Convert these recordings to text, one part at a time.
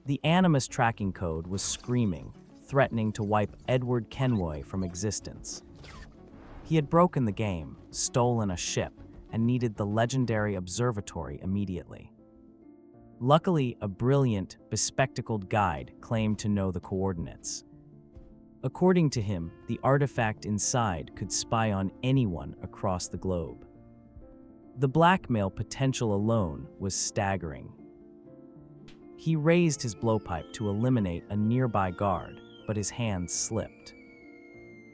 The Animus tracking code was screaming, threatening to wipe Edward Kenway from existence. He had broken the game, stolen a ship, and needed the legendary Observatory immediately. Luckily, a brilliant, bespectacled guide claimed to know the coordinates. According to him, the artifact inside could spy on anyone across the globe. The blackmail potential alone was staggering. He raised his blowpipe to eliminate a nearby guard, but his hand slipped.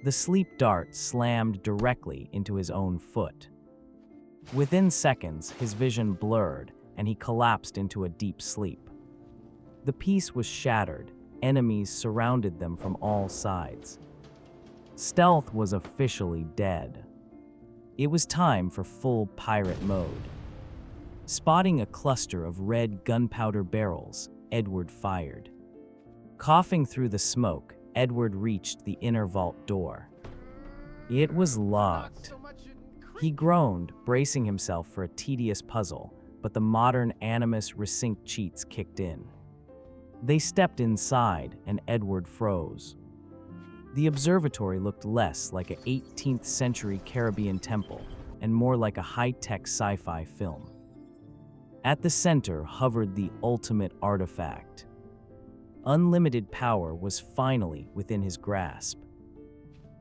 The sleep dart slammed directly into his own foot. Within seconds, his vision blurred, and he collapsed into a deep sleep. The piece was shattered. Enemies surrounded them from all sides. Stealth was officially dead. It was time for full pirate mode. Spotting a cluster of red gunpowder barrels, Edward fired. Coughing through the smoke, Edward reached the inner vault door. It was locked. He groaned, bracing himself for a tedious puzzle, but the modern Animus resync cheats kicked in. They stepped inside, and Edward froze. The observatory looked less like an 18th century Caribbean temple and more like a high-tech sci-fi film. At the center hovered the ultimate artifact. Unlimited power was finally within his grasp.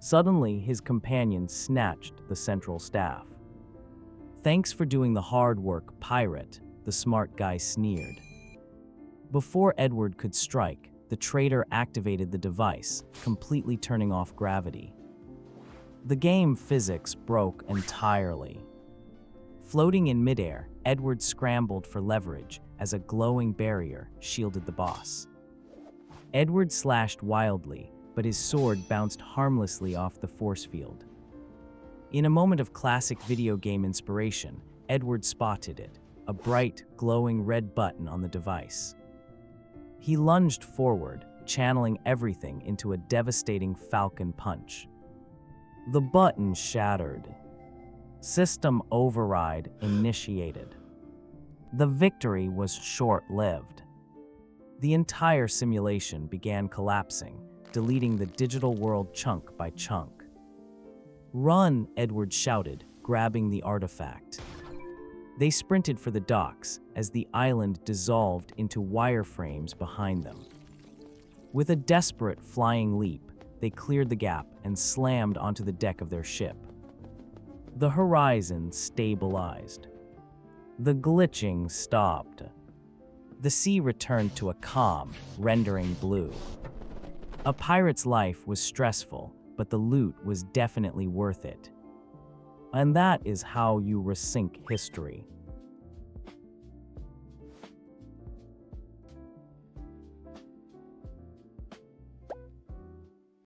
Suddenly, his companion snatched the central staff. "Thanks for doing the hard work, pirate," the smart guy sneered. Before Edward could strike, the traitor activated the device, completely turning off gravity. The game physics broke entirely. Floating in midair, Edward scrambled for leverage as a glowing barrier shielded the boss. Edward slashed wildly, but his sword bounced harmlessly off the force field. In a moment of classic video game inspiration, Edward spotted it, a bright, glowing red button on the device. He lunged forward, channeling everything into a devastating falcon punch. The button shattered. System override initiated. The victory was short-lived. The entire simulation began collapsing, deleting the digital world chunk by chunk. "Run!" Edward shouted, grabbing the artifact. They sprinted for the docks as the island dissolved into wireframes behind them. With a desperate flying leap, they cleared the gap and slammed onto the deck of their ship. The horizon stabilized. The glitching stopped. The sea returned to a calm, rendering blue. A pirate's life was stressful, but the loot was definitely worth it. And that is how you resync history.